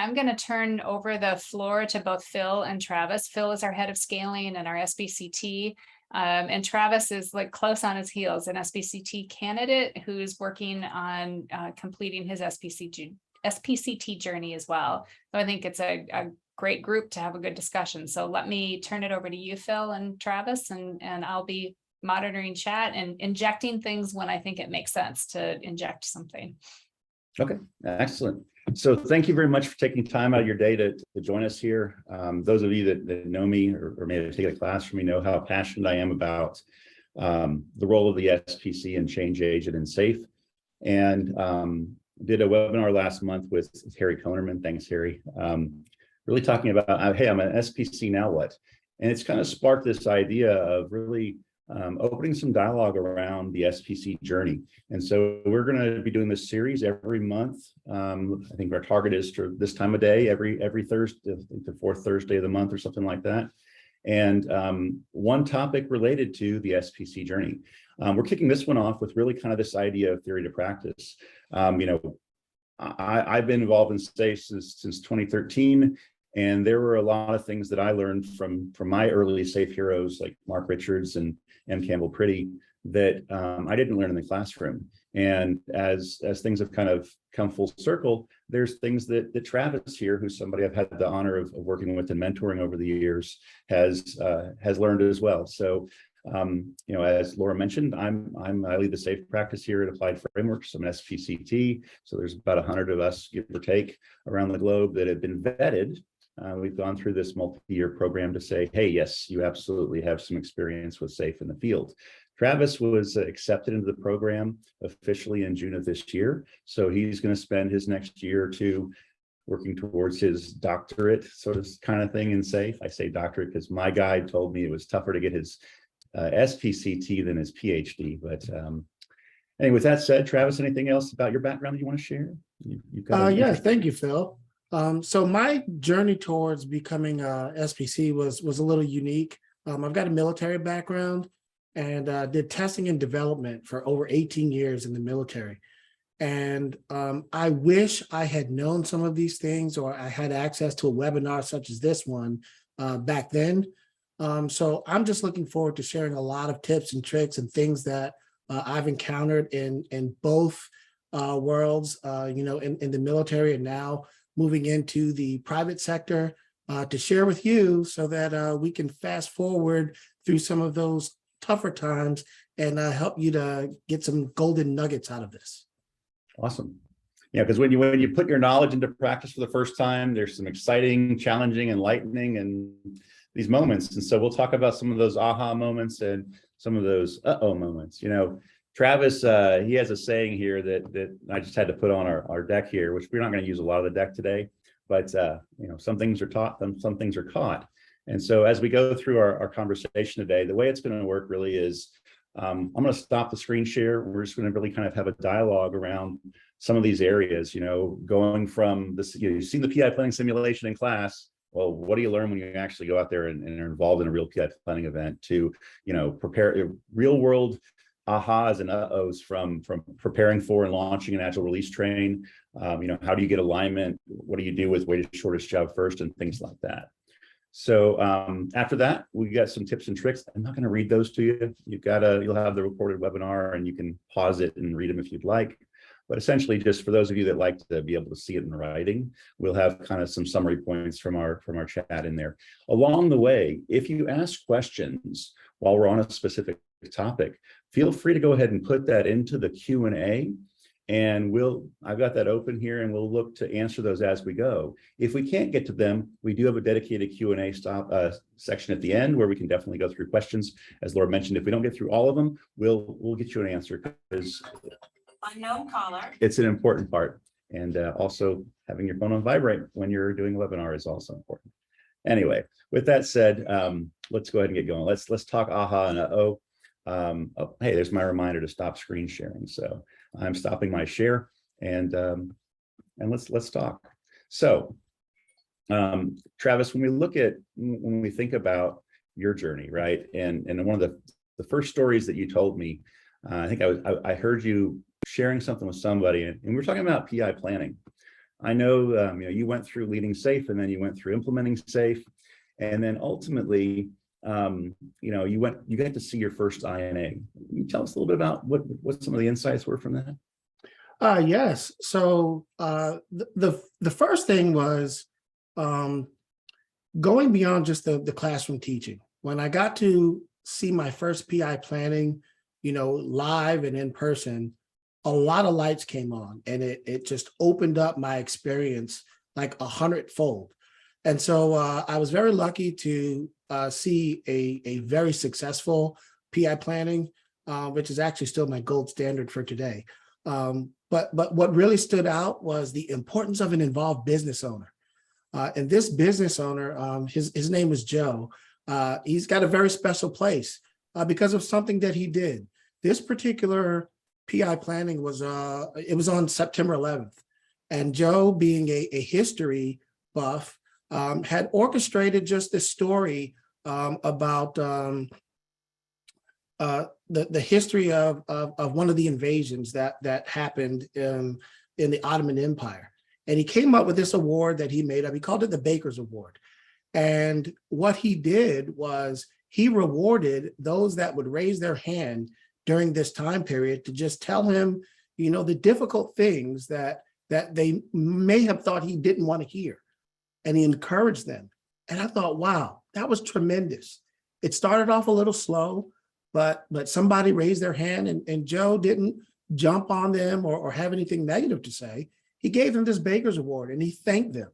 I'm going to turn over the floor to both Phil and Travis. Phil is our head of scaling and our SPCT. And Travis is like close on his heels, an SPCT candidate who's working on completing his SPCT journey as well. So I think it's a great group to have a good discussion. So let me turn it over to you, Phil and Travis, and I'll be monitoring chat and injecting things when I think it makes sense to inject something. Okay, excellent. So thank you very much for taking time out of your day to join us here. Those of you that know me or maybe take a class from me know how passionate I am about the role of the SPC and change agent and SAFE. And did a webinar last month with Harry Konerman. Thanks, Harry. Really talking about, hey, I'm an SPC, now what? And it's kind of sparked this idea of really opening some dialogue around the SPC journey. And so we're going to be doing this series every month. I think our target is for this time of day, every Thursday, the fourth Thursday of the month or something like that. And one topic related to the SPC journey. We're kicking this one off with really kind of this idea of theory to practice. I've been involved in SAFE since 2013. And there were a lot of things that I learned from my early SAFE heroes like Mark Richards and M. Campbell Priddy that I didn't learn in the classroom. And as things have kind of come full circle, there's things that Travis here, who's somebody I've had the honor of working with and mentoring over the years, has learned as well. So as Laura mentioned, I lead the SAFE practice here at Applied Frameworks. I'm an SPCT. So there's about 100 of us, give or take, around the globe that have been vetted. We've gone through this multi-year program to say, hey, yes, you absolutely have some experience with SAFE in the field. Travis was accepted into the program officially in June of this year. So he's going to spend his next year or two working towards his doctorate sort of kind of thing in SAFE. I say doctorate because my guide told me it was tougher to get his SPCT than his PhD. But anyway, with that said, Travis, anything else about your background that you want to share? Yeah, thank you, Phil. So my journey towards becoming a SPC was a little unique. I've got a military background and did testing and development for over 18 years in the military. And I wish I had known some of these things, or I had access to a webinar such as this one back then. So I'm just looking forward to sharing a lot of tips and tricks and things that I've encountered in both worlds, in the military and now moving into the private sector to share with you so that we can fast forward through some of those tougher times and help you to get some golden nuggets out of this. Awesome. Yeah, because when you put your knowledge into practice for the first time, there's some exciting, challenging, enlightening, and these moments. And so we'll talk about some of those aha moments and some of those uh-oh moments. Travis, he has a saying here that I just had to put on our deck here, which we're not going to use a lot of the deck today, but some things are taught, some things are caught. And so as we go through our conversation today, the way it's going to work really is I'm going to stop the screen share. We're just going to really kind of have a dialogue around some of these areas, going from this, you've seen the PI planning simulation in class. Well, what do you learn when you actually go out there and are involved in a real PI planning event to, prepare real world ahas and uh-ohs from preparing for and launching an agile release train. How do you get alignment? What do you do with weighted shortest job first and things like that? So after that, we got some tips and tricks. I'm not going to read those to you. You'll have the recorded webinar and you can pause it and read them if you'd like. But essentially, just for those of you that like to be able to see it in writing, we'll have kind of some summary points from our chat in there. Along the way, if you ask questions while we're on a specific topic, feel free to go ahead and put that into the Q&A, and I've got that open here, and we'll look to answer those as we go. If we can't get to them, we do have a dedicated Q&A section at the end where we can definitely go through questions. As Laura mentioned, if we don't get through all of them, we'll get you an answer, because unknown caller. It's an important part. And also having your phone on vibrate when you're doing a webinar is also important. Anyway, with that said, let's go ahead and get going. Let's talk aha and uh-oh. Hey, there's my reminder to stop screen sharing. So I'm stopping my share and let's talk. So Travis, when we think about your journey, right? And one of the first stories that you told me, I think I heard you sharing something with somebody, and we were talking about PI planning. I know, you went through leading safe, and then you went through implementing safe, and then ultimately, you got to see your first INA. Can you tell us a little bit about what some of the insights were from that? Yes. So the first thing was going beyond just the classroom teaching. When I got to see my first PI planning, live and in person, a lot of lights came on, and it just opened up my experience like 100-fold. And so I was very lucky to see a very successful PI planning, which is actually still my gold standard for today. But what really stood out was the importance of an involved business owner. And this business owner, his name was Joe. He's got a very special place because of something that he did. This particular PI planning was on September 11th. And Joe, being a history buff, had orchestrated just this story about the history of one of the invasions that happened in the Ottoman Empire. And he came up with this award that he made up. He called it the Baker's Award. And what he did was he rewarded those that would raise their hand during this time period to just tell him, the difficult things that they may have thought he didn't want to hear. And he encouraged them. And I thought, wow, that was tremendous. It started off a little slow, but somebody raised their hand, and Joe didn't jump on them or have anything negative to say. He gave them this Baker's Award, and he thanked them.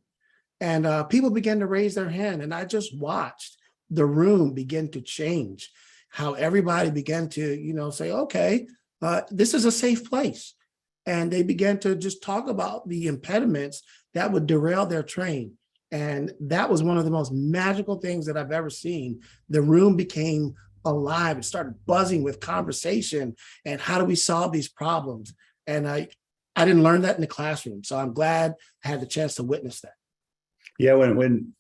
And people began to raise their hand, and I just watched the room begin to change, how everybody began to, say, okay, this is a safe place. And they began to just talk about the impediments that would derail their train. And that was one of the most magical things that I've ever seen. The room became alive. It started buzzing with conversation and how do we solve these problems? And I didn't learn that in the classroom. So I'm glad I had the chance to witness that. Yeah, when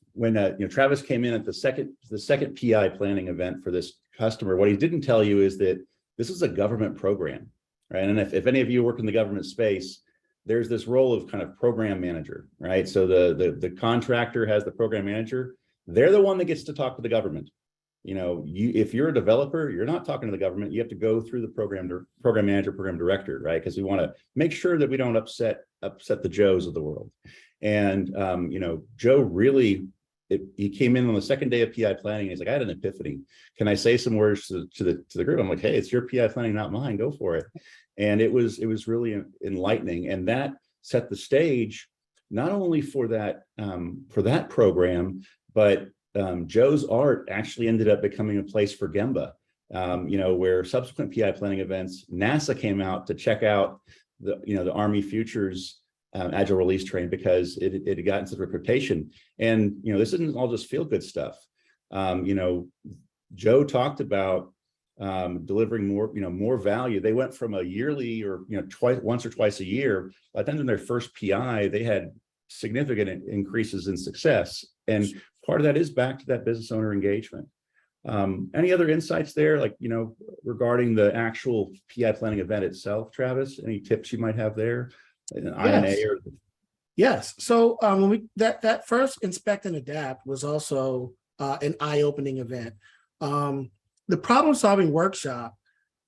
Travis came in at the second PI planning event for this customer, what he didn't tell you is that this is a government program, right? And if any of you work in the government space, there's this role of kind of program manager, right? So the contractor has the program manager. They're the one that gets to talk to the government. If you're a developer, you're not talking to the government. You have to go through the program manager, program director, right? Because we want to make sure that we don't upset the Joes of the world. And Joe really, he came in on the second day of PI planning. And he's like, I had an epiphany. Can I say some words to the group? I'm like, hey, it's your PI planning, not mine. Go for it. And it was really enlightening, and that set the stage not only for that program, but Joe's ART actually ended up becoming a place for Gemba, where subsequent PI planning events, NASA came out to check out the Army Futures Agile Release Train because it had gotten such a reputation. And this isn't all just feel good stuff. Joe talked about delivering more value. They went from a yearly or once or twice a year. By the end of their first PI, they had significant increases in success, and part of that is back to that business owner engagement. Any other insights there, regarding the actual PI planning event itself, Travis? Any tips you might have there? INA or Yes. So when that first Inspect and Adapt was also an eye-opening event. The problem-solving workshop,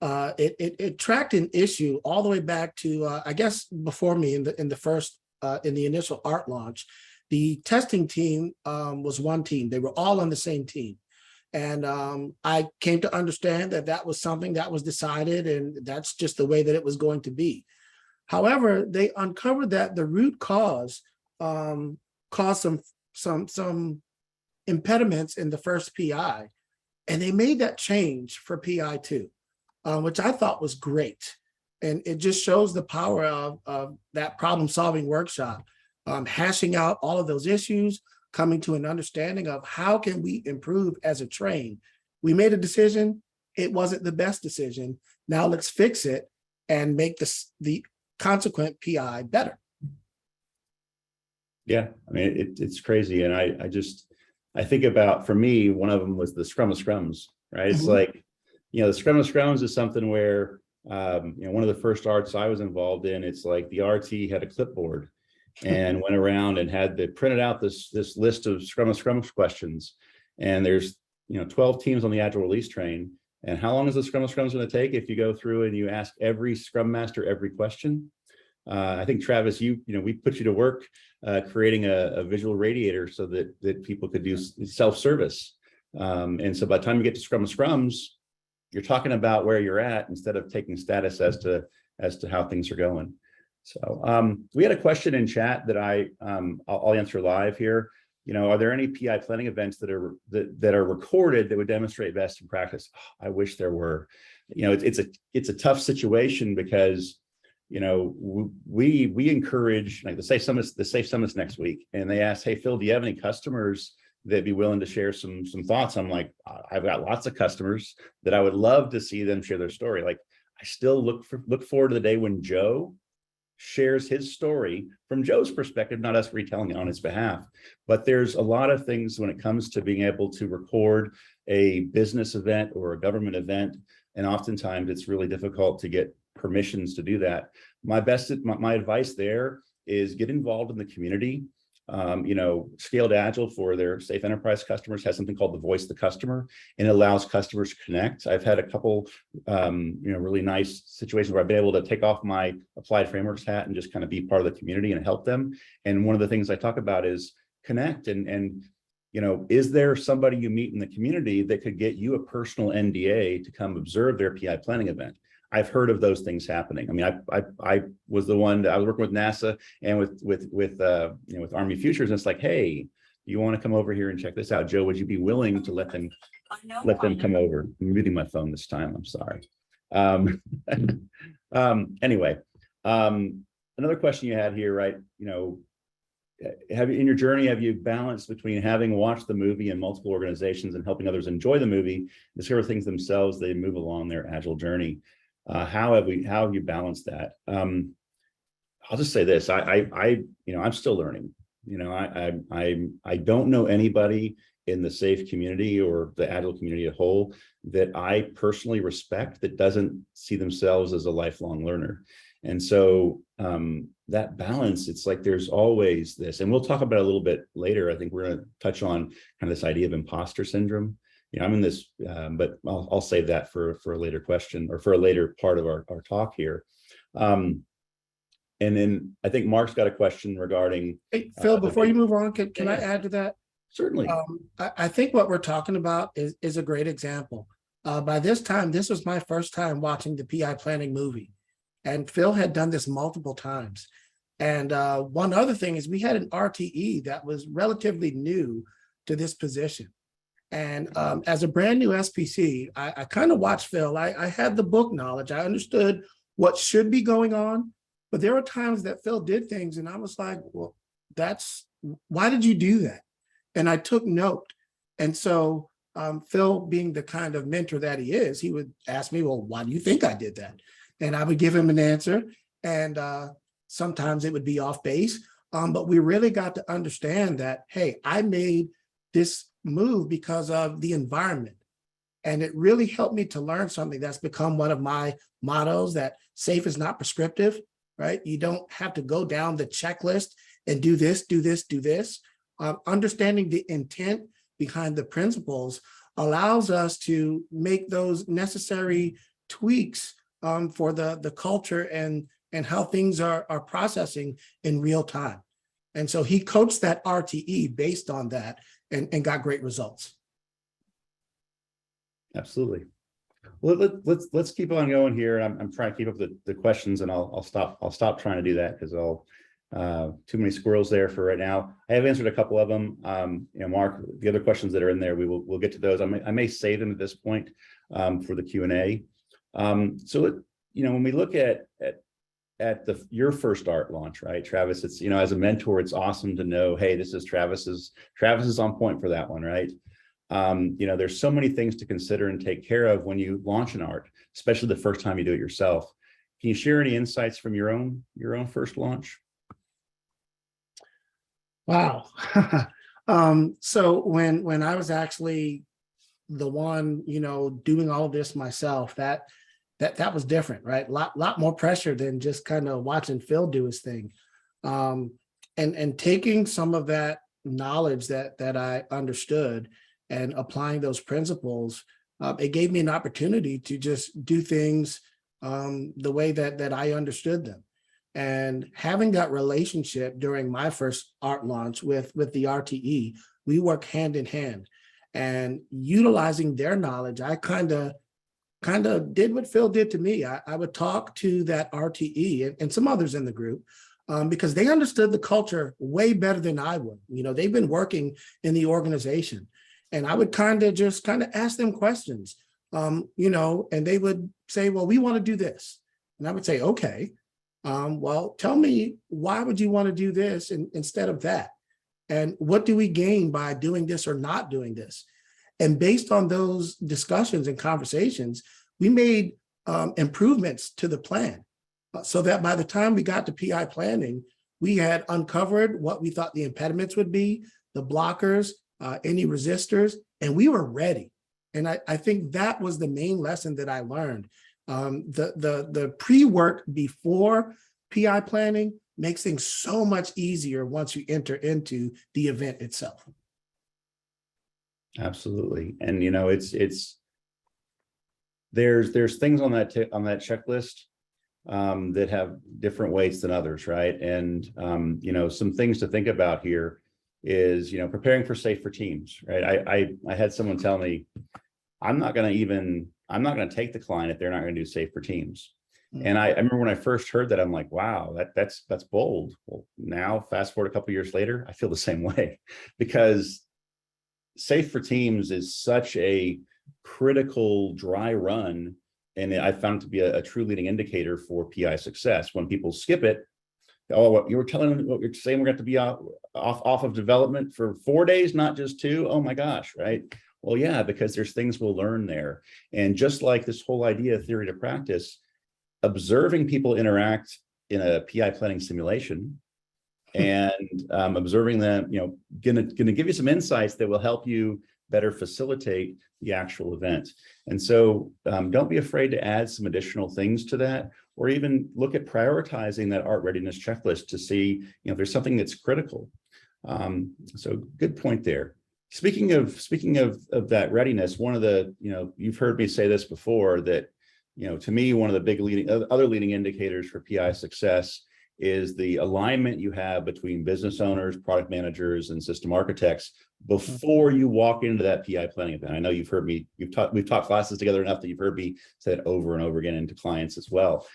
it tracked an issue all the way back to I guess before me in the initial ART launch. The testing team was one team. They were all on the same team. And I came to understand that was something that was decided, and that's just the way that it was going to be. However, they uncovered that the root cause caused some impediments in the first PI, and they made that change for PI2, which I thought was great. And it just shows the power of that problem-solving workshop, hashing out all of those issues, coming to an understanding of how can we improve as a train. We made a decision. It wasn't the best decision. Now let's fix it and make the consequent PI better. Yeah, I mean, it's crazy. And I think about, for me, one of them was the Scrum of Scrums, right? It's like, the Scrum of Scrums is something where, one of the first ARTs I was involved in, it's like the RT had a clipboard, and went around and printed out this list of Scrum questions. And there's 12 teams on the Agile release train. And how long is the Scrum going to take if you go through and you ask every Scrum Master every question? I think Travis, we put you to work creating a visual radiator so that people could do self-service. And so by the time you get to Scrums, you're talking about where you're at instead of taking status as to how things are going. So we had a question in chat that I'll answer live here. Are there any PI planning events that are recorded that would demonstrate best in practice? Oh, I wish there were. It's a tough situation because we encourage, like the Safe Summits next week, and they asked, hey Phil, do you have any customers that'd be willing to share some thoughts? I'm like, I've got lots of customers that I would love to see them share their story. Like I still look forward to the day when Joe shares his story from Joe's perspective, not us retelling it on his behalf. But there's a lot of things when it comes to being able to record a business event or a government event, and oftentimes it's really difficult to get permissions to do that. My advice there is get involved in the community. Scaled Agile for their Safe Enterprise customers has something called the Voice of the Customer, and it allows customers to connect. I've had a couple, really nice situations where I've been able to take off my Applied Frameworks hat and just kind of be part of the community and help them. And one of the things I talk about is connect and is there somebody you meet in the community that could get you a personal NDA to come observe their PI planning event? I've heard of those things happening. I mean, I was the one that I was working with NASA and with Army Futures, and it's like, hey, you want to come over here and check this out, Joe? Would you be willing to let them come over? I'm muting my phone this time. I'm sorry. Anyway, another question you had here, right? In your journey, have you balanced between having watched the movie in multiple organizations and helping others enjoy the movie, discover things themselves, they move along their Agile journey? How have you balanced that? I'll just say this, I'm still learning. I don't know anybody in the SAFE community or the Agile community as a whole that I personally respect that doesn't see themselves as a lifelong learner. And so that balance, it's like there's always this, and we'll talk about it a little bit later. I think we're going to touch on kind of this idea of imposter syndrome. I'm in this, but I'll save that for a later question or for a later part of our talk here. And then I think Mark's got a question regarding. Hey, Phil, before you move on, can I add to that? Certainly. I think what we're talking about is a great example. By this time, this was my first time watching the PI planning movie, and Phil had done this multiple times. And one other thing is we had an RTE that was relatively new to this position. And as a brand new SPC, I kind of watched Phil. I had the book knowledge. I understood what should be going on, but there were times that Phil did things and I was like, well, why did you do that? And I took note. And so Phil, being the kind of mentor that he is, he would ask me, well, why do you think I did that? And I would give him an answer. And sometimes it would be off base. But we really got to understand that, hey, I made this move because of the environment. And it really helped me to learn something that's become one of my mottos, that SAFE is not prescriptive, right? You don't have to go down the checklist and do this, do this, do this. Understanding the intent behind the principles allows us to make those necessary tweaks for the culture and how things are processing in real time. And so he coached that RTE based on that and got great results. Absolutely. Well, let's keep on going here. I'm trying to keep up the questions, and I'll stop trying to do that because too many squirrels there for right now. I have answered a couple of them. Mark, the other questions that are in there, we'll get to those. I may save them at this point for the Q&A. So when we look at your first ART launch, right, Travis, it's, as a mentor, it's awesome to know, hey, this is Travis is on point for that one, right? There's so many things to consider and take care of when you launch an ART, especially the first time you do it yourself. Can you share any insights from your own first launch? Wow. So when I was actually the one, doing all of this myself, that was different, right? Lot more pressure than just kind of watching Phil do his thing. And and taking some of that knowledge that I understood and applying those principles, it gave me an opportunity to just do things the way that I understood them. And having that relationship during my first art launch with the RTE, we work hand in hand, and utilizing their knowledge, I kind of did what Phil did to me. I would talk to that RTE and some others in the group because they understood the culture way better than I would. You know, they've been working in the organization, and I would kind of ask them questions, you know, and they would say, well, we want to do this. And I would say, okay, well, tell me, why would you want to do this instead of that? And what do we gain by doing this or not doing this? And based on those discussions and conversations, we made improvements to the plan so that by the time we got to PI planning, we had uncovered what we thought the impediments would be, the blockers, any resistors, and we were ready. And I think that was the main lesson that I learned. The pre-work before PI planning makes things so much easier once you enter into the event itself. Absolutely. And, you know, there's things on that checklist that have different weights than others, right? And, you know, some things to think about here is, you know, preparing for safe for teams, right? I had someone tell me, I'm not going to take the client if they're not going to do safe for teams. And I remember when I first heard that, I'm like, wow, that's bold. Well, now fast forward a couple of years later, I feel the same way, because safe for teams is such a critical dry run. And I found it to be a true leading indicator for PI success. When people skip it, oh, what you're saying, we're going to be off of development for 4 days, not just 2. Oh my gosh, right? Well, yeah, because there's things we'll learn there. And just like this whole idea of theory to practice, observing people interact in a PI planning simulation and observing them, you know, gonna give you some insights that will help you better facilitate the actual event. And so don't be afraid to add some additional things to that, or even look at prioritizing that ART readiness checklist to see, you know, if there's something that's critical. So good point there. Speaking of that readiness, one of the, you know, you've heard me say this before, that, you know, to me, one of the big other leading indicators for PI success is the alignment you have between business owners, product managers, and system architects before you walk into that PI planning event. I know you've heard me, we've taught classes together enough that you've heard me say it over and over again into clients as well.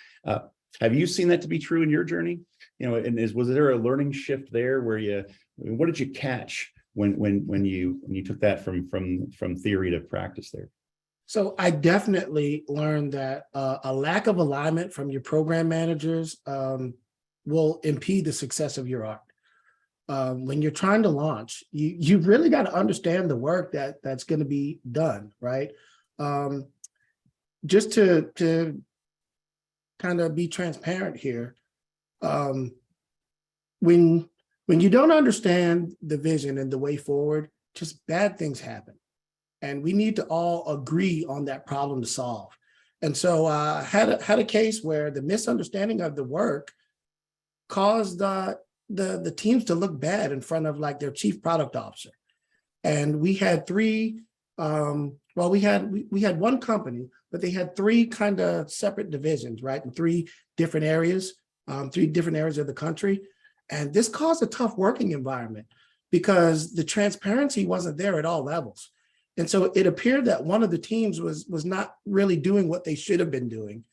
Have you seen that to be true in your journey? You know, and was there a learning shift there where what did you catch when you took that from theory to practice there? So I definitely learned that a lack of alignment from your program managers will impede the success of your art. When you're trying to launch, you really got to understand the work that's going to be done, right? Just to kind of be transparent here, when you don't understand the vision and the way forward, just bad things happen. And we need to all agree on that problem to solve. And so I had a case where the misunderstanding of the work caused the teams to look bad in front of like their chief product officer. And we had three, we had one company, but they had 3 kind of separate divisions, right? In 3 different areas of the country. And this caused a tough working environment because the transparency wasn't there at all levels. And so it appeared that one of the teams was not really doing what they should have been doing,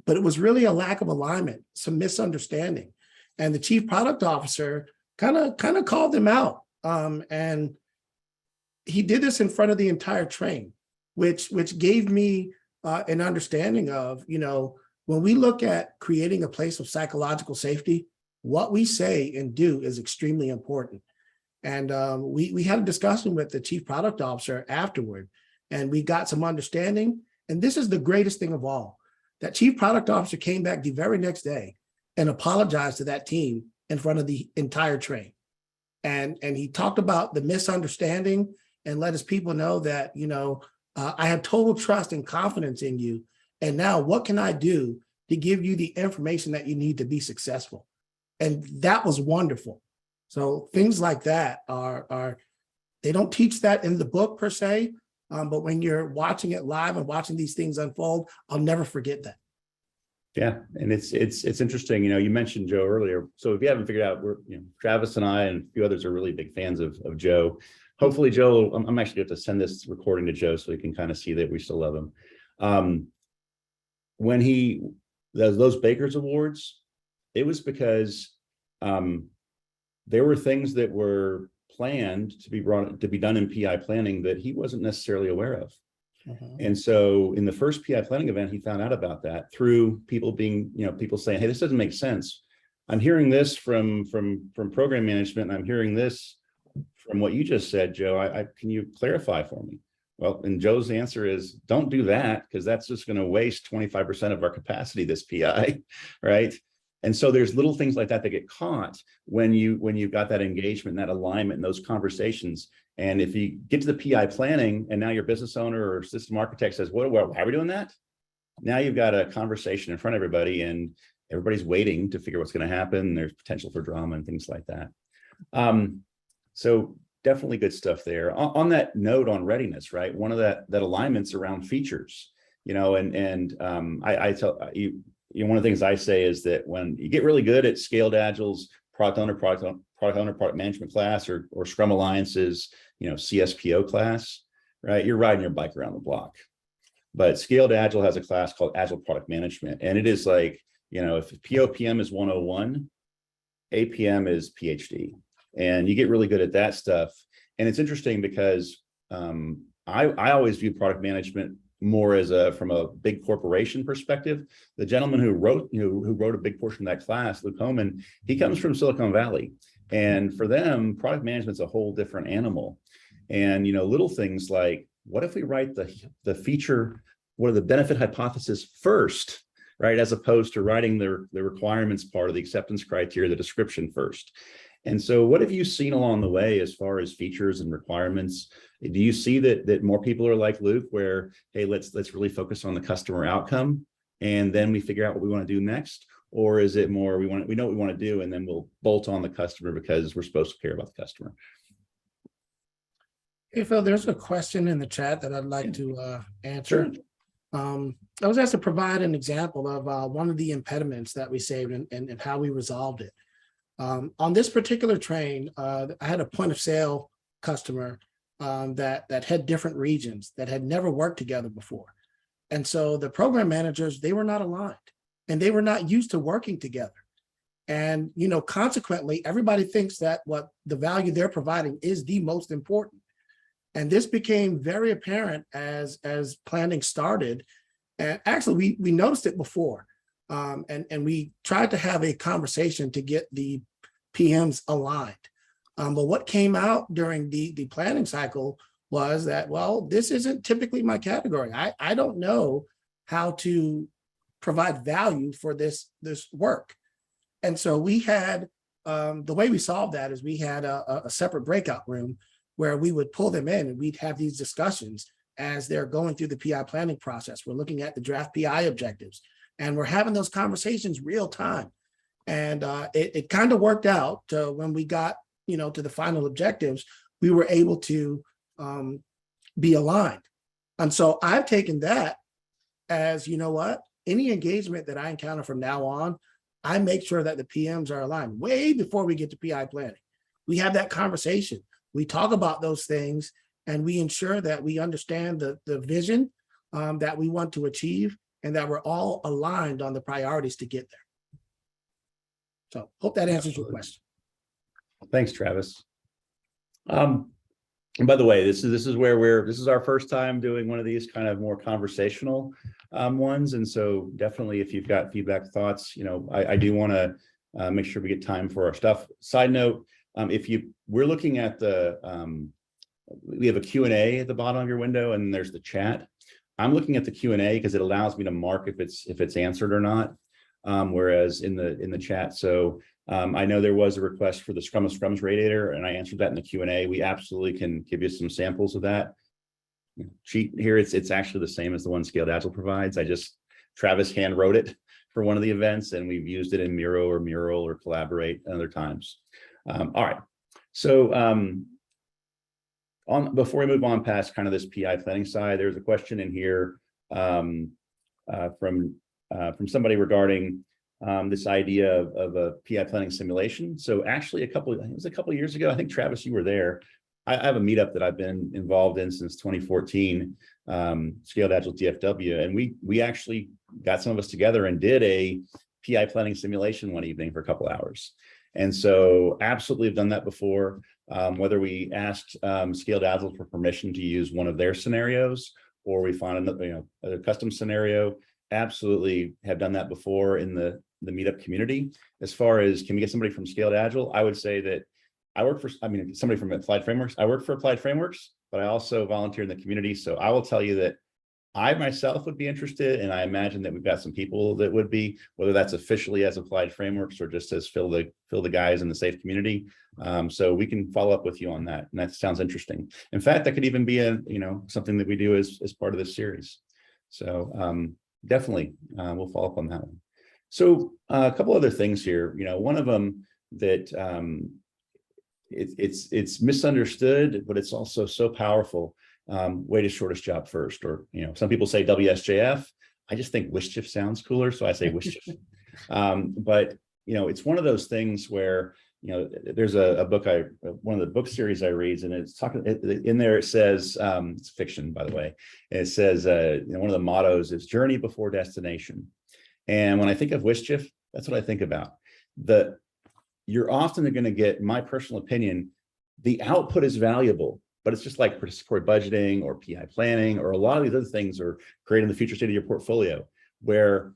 but it was really a lack of alignment, some misunderstanding. And the chief product officer kind of called them out. And he did this in front of the entire train, which gave me an understanding of, you know, when we look at creating a place of psychological safety, what we say and do is extremely important. And we had a discussion with the chief product officer afterward, and we got some understanding. And this is the greatest thing of all. That chief product officer came back the very next day and apologized to that team in front of the entire train. And he talked about the misunderstanding and let his people know that, you know, I have total trust and confidence in you. And now what can I do to give you the information that you need to be successful? And that was wonderful. So things like that are they don't teach that in the book per se, but when you're watching it live and watching these things unfold, I'll never forget that. Yeah, and it's interesting. You mentioned Joe earlier. So if you haven't figured out, Travis and I and a few others are really big fans of Joe. Hopefully, Joe, I'm actually going to send this recording to Joe so he can kind of see that we still love him. When he those Baker's Awards, it was because there were things that were planned to be done in PI planning that he wasn't necessarily aware of. And so in the first PI planning event, he found out about that through people people saying, hey, this doesn't make sense. I'm hearing this from program management, and I'm hearing this from what you just said, Joe. Can you clarify for me? Well, and Joe's answer is, don't do that, because that's just going to waste 25% of our capacity, this PI, right? And so there's little things like that get caught when you've got that engagement, that alignment, and those conversations. And if you get to the PI planning and now your business owner or system architect says, why are we doing that? Now you've got a conversation in front of everybody, and everybody's waiting to figure what's going to happen. There's potential for drama and things like that. So definitely good stuff there. On that note on readiness, right? One of that alignment's around features, I tell you, one of the things I say is that when you get really good at Scaled Agile's product owner, product management class, or Scrum Alliance's, CSPO class, right? You're riding your bike around the block. But Scaled Agile has a class called Agile Product Management. And it is like, if POPM is 101, APM is PhD. And you get really good at that stuff. And it's interesting because I always view product management more as from a big corporation perspective. The gentleman who wrote a big portion of that class, Luke Homan, he comes from Silicon Valley. And for them, product management's a whole different animal. And little things like, what if we write the feature, what are the benefit hypothesis first, right? As opposed to writing the requirements part of the acceptance criteria, the description first. And so what have you seen along the way as far as features and requirements? Do you see that more people are like Luke, where, hey, let's really focus on the customer outcome, and then we figure out what we want to do next? Or is it more, we know what we want to do, and then we'll bolt on the customer because we're supposed to care about the customer? Hey, Phil, there's a question in the chat that I'd like to answer. Sure. I was asked to provide an example of one of the impediments that we saved and how we resolved it. On this particular train, I had a point of sale customer that had different regions that had never worked together before. And so the program managers, they were not aligned, and they were not used to working together. And, consequently, everybody thinks that what the value they're providing is the most important. And this became very apparent as planning started. And actually, we noticed it before. And we tried to have a conversation to get the PMs aligned. But what came out during the planning cycle was that, well, this isn't typically my category. I don't know how to provide value for this work. And so we had, the way we solved that is we had a separate breakout room where we would pull them in and we'd have these discussions as they're going through the PI planning process. We're looking at the draft PI objectives, and we're having those conversations real time. And it kind of worked out when we got, to the final objectives, we were able to be aligned. And so I've taken that as, any engagement that I encounter from now on, I make sure that the PMs are aligned way before we get to PI planning. We have that conversation. We talk about those things, and we ensure that we understand the vision that we want to achieve, and that we're all aligned on the priorities to get there. So hope that answers your question. Thanks, Travis. And by the way, this is our first time doing one of these kind of more conversational ones. And so definitely, if you've got feedback, thoughts, I do want to make sure we get time for our stuff. Side note, we're looking at we have a Q&A at the bottom of your window, and there's the chat. I'm looking at the Q&A because it allows me to mark if it's answered or not. Whereas in the chat, so I know there was a request for the Scrum of Scrums radiator, and I answered that in the Q&A. We absolutely can give you some samples of that. Sheet here, it's actually the same as the one Scaled Agile provides. Travis hand wrote it for one of the events, and we've used it in Miro or Mural or Collaborate and other times. All right. So before we move on past kind of this PI planning side, there's a question in here from somebody regarding this idea of a PI planning simulation. So actually it was a couple of years ago, I think Travis, you were there. I have a meetup that I've been involved in since 2014, Scaled Agile DFW, and we actually got some of us together and did a PI planning simulation one evening for a couple hours. And so absolutely have done that before, whether we asked Scaled Agile for permission to use one of their scenarios, or we found another, a custom scenario, absolutely have done that before in the meetup community. As far as can we get somebody from Scaled Agile, I would say that somebody from Applied Frameworks. I work for Applied Frameworks, but I also volunteer in the community. So I will tell you that I myself would be interested, and I imagine that we've got some people that would be, whether that's officially as Applied Frameworks or just as fill the guys in the SAFe community. So we can follow up with you on that, and that sounds interesting. In fact, that could even be something that we do as part of this series. So definitely we'll follow up on that one. So a couple other things here. One of them that it's misunderstood, but it's also so powerful. Way to shortest job first, or some people say WSJF. I just think WSJF sounds cooler, so I say WSJF. But it's one of those things where there's a book one of the book series I read, and it's talking in there. It says it's fiction, by the way. And it says one of the mottos is "Journey before destination." And when I think of WSJF, that's what I think about. You're often going to get, my personal opinion, the output is valuable, but it's just like participatory budgeting or PI planning or a lot of these other things, or creating the future state of your portfolio, where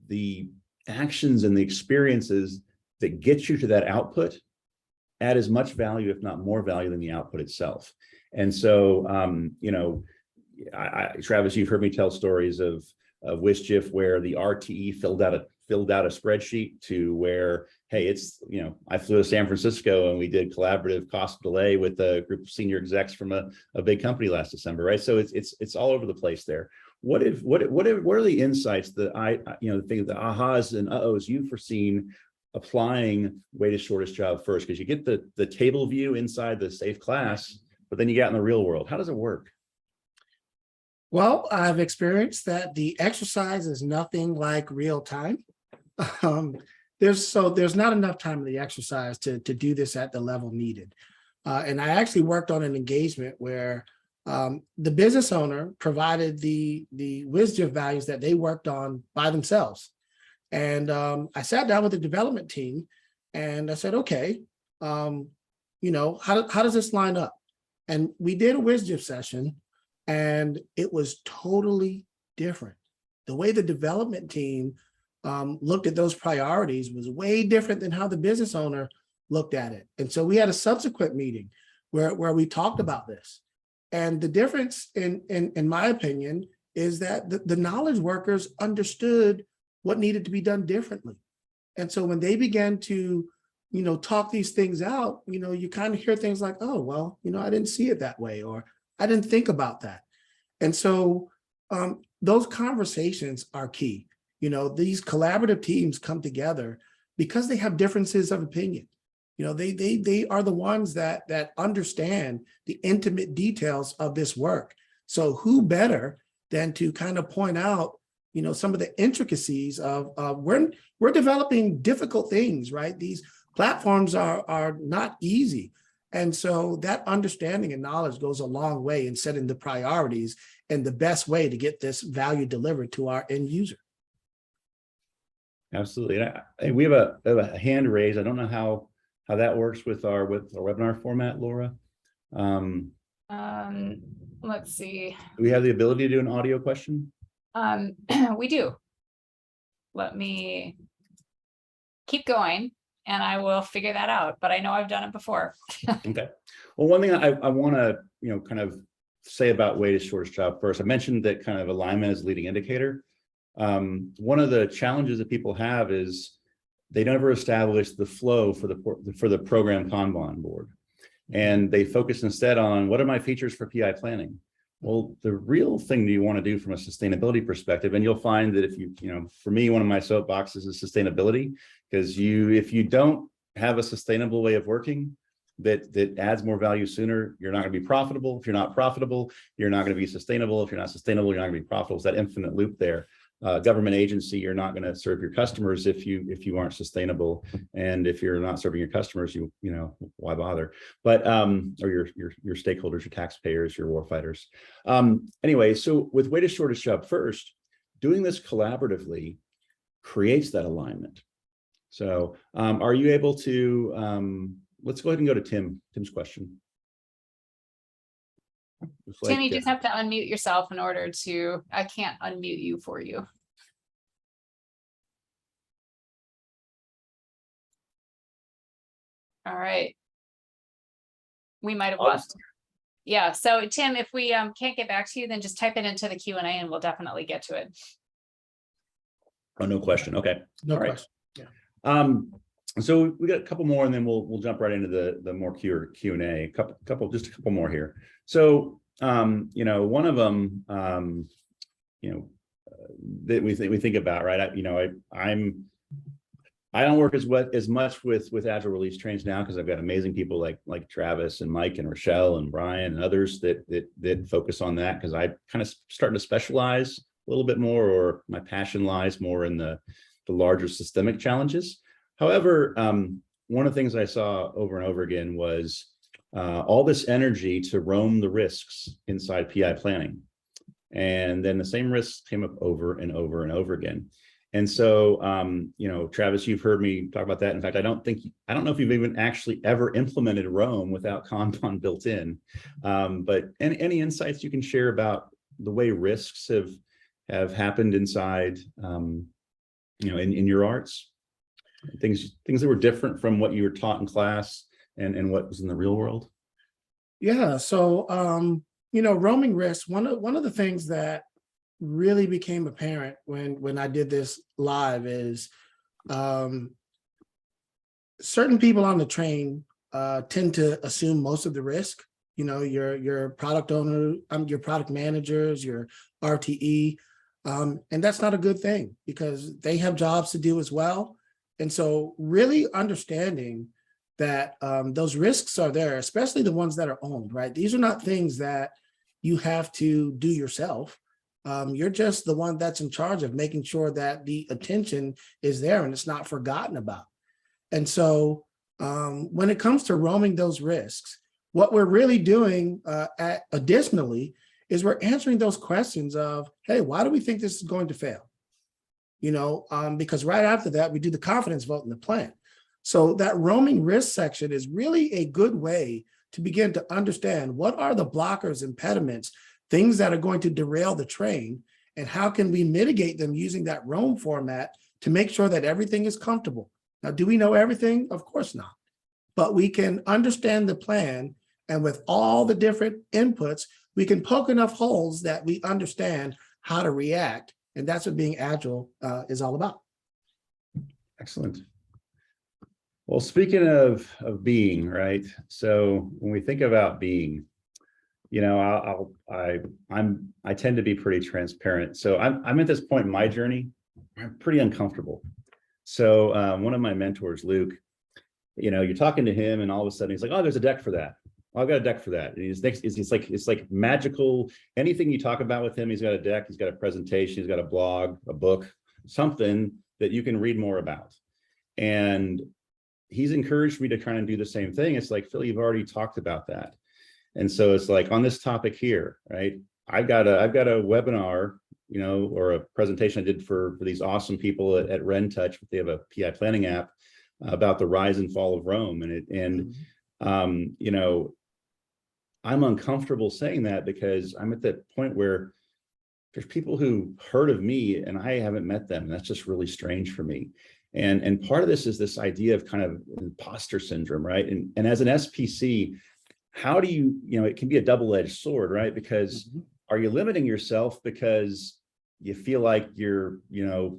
the actions and the experiences that get you to that output add as much value, if not more value, than the output itself. And so, Travis, you've heard me tell stories of WSJF where the RTE filled out a spreadsheet to where, hey, I flew to San Francisco and we did collaborative cost delay with a group of senior execs from a big company last December, right? So it's all over the place there. What are the insights that the ahas and uh-ohs you've foreseen applying way to shortest job first? Because you get the table view inside the SAFe class, but then you get out in the real world. How does it work? Well, I've experienced that the exercise is nothing like real time. There's not enough time in the exercise to do this at the level needed. And I actually worked on an engagement where the business owner provided the WSJF values that they worked on by themselves. And I sat down with the development team and I said, okay, how does this line up? And we did a WSJF session, and it was totally different. The way the development team looked at those priorities was way different than how the business owner looked at it. And so we had a subsequent meeting where we talked about this. And the difference, in my opinion, is that the knowledge workers understood what needed to be done differently. And so when they began to, talk these things out, you kind of hear things like, oh, well, I didn't see it that way, or I didn't think about that. And so those conversations are key. These collaborative teams come together because they have differences of opinion. They are the ones that understand the intimate details of this work. So who better than to kind of point out, some of the intricacies of we're developing difficult things, right? These platforms are not easy. And so that understanding and knowledge goes a long way in setting the priorities and the best way to get this value delivered to our end user. Absolutely. And we have a hand raised. I don't know how that works with our webinar format, Laura. Let's see. Do we have the ability to do an audio question? We do. Let me keep going and I will figure that out, but I know I've done it before. Okay. Well, one thing I want to, kind of say about way to shortest job first, I mentioned that kind of alignment as a leading indicator. One of the challenges that people have is they never establish the flow for the program Kanban board. And they focus instead on what are my features for PI planning? Well, the real thing that you want to do from a sustainability perspective, and you'll find that if for me, one of my soapboxes is sustainability, because if you don't have a sustainable way of working that adds more value sooner, you're not going to be profitable. If you're not profitable, you're not going to be sustainable. If you're not sustainable, you're not going to be profitable. It's that infinite loop there. Government agency, you're not going to serve your customers if you aren't sustainable, and if you're not serving your customers, you know, why bother? But or your stakeholders, your taxpayers, your warfighters. Anyway, so with way to shortest job first, doing this collaboratively creates that alignment. So are you able to let's go ahead and go to Tim's question. Tim, you just have to unmute yourself in order to, I can't unmute you for you. All right. We might have lost. Yeah, so Tim, if we can't get back to you, then just type it into the Q&A and we'll definitely get to it. Oh, no question. Okay. No All right. question. Yeah. So we got a couple more, and then we'll jump right into the more Q&A. Just a couple more here. So you know, one of them, you know, that we think about, right? I don't work as much with Agile release trains now, because I've got amazing people like Travis and Mike and Rochelle and Brian and others that focus on that, because I kind of starting to specialize a little bit more, or my passion lies more in the larger systemic challenges. However, one of the things I saw over and over again was all this energy to roam the risks inside PI planning. And then the same risks came up over and over and over again. And so, you know, Travis, you've heard me talk about that. In fact, I don't know if you've even actually ever implemented Roam without Kanban built in. But any insights you can share about the way risks have happened inside, you know, in your arts, things that were different from what you were taught in class and what was in the real world? Yeah. So, you know, roaming risks, one of the things that really became apparent when I did this live is certain people on the train tend to assume most of the risk. You know, your product owner, your product managers, your RTE, and that's not a good thing, because they have jobs to do as well. And so really understanding that those risks are there, especially the ones that are owned, right? These are not things that you have to do yourself. You're just the one that's in charge of making sure that the attention is there and it's not forgotten about. And so when it comes to roaming those risks, what we're really doing additionally is we're answering those questions of, hey, why do we think this is going to fail? You know, because right after that, we do the confidence vote in the plan. So that roaming risk section is really a good way to begin to understand what are the blockers, impediments, things that are going to derail the train, and how can we mitigate them using that roam format to make sure that everything is comfortable. Now, do we know everything? Of course not. But we can understand the plan, and with all the different inputs, we can poke enough holes that we understand how to react. And that's what being agile is all about. Excellent. Well, speaking of being, right? So when we think about being, you know, I tend to be pretty transparent. So I'm at this point in my journey, I'm pretty uncomfortable. So one of my mentors, Luke, you know, you're talking to him and all of a sudden he's like, oh, there's a deck for that. Well, I've got a deck for that. And it's like magical. Anything you talk about with him, he's got a deck, he's got a presentation, he's got a blog, a book, something that you can read more about. And he's encouraged me to try and do the same thing. It's like, Phil, you've already talked about that. And so it's like on this topic here, right? I've got a webinar, you know, or a presentation I did for these awesome people at RenTouch. They have a PI planning app about the rise and fall of Rome. You know, I'm uncomfortable saying that because I'm at that point where there's people who heard of me and I haven't met them. And that's just really strange for me. And part of this is this idea of kind of imposter syndrome, right? And as an SPC, how do you know, it can be a double-edged sword, right? Because are you limiting yourself because you feel like you're, you know,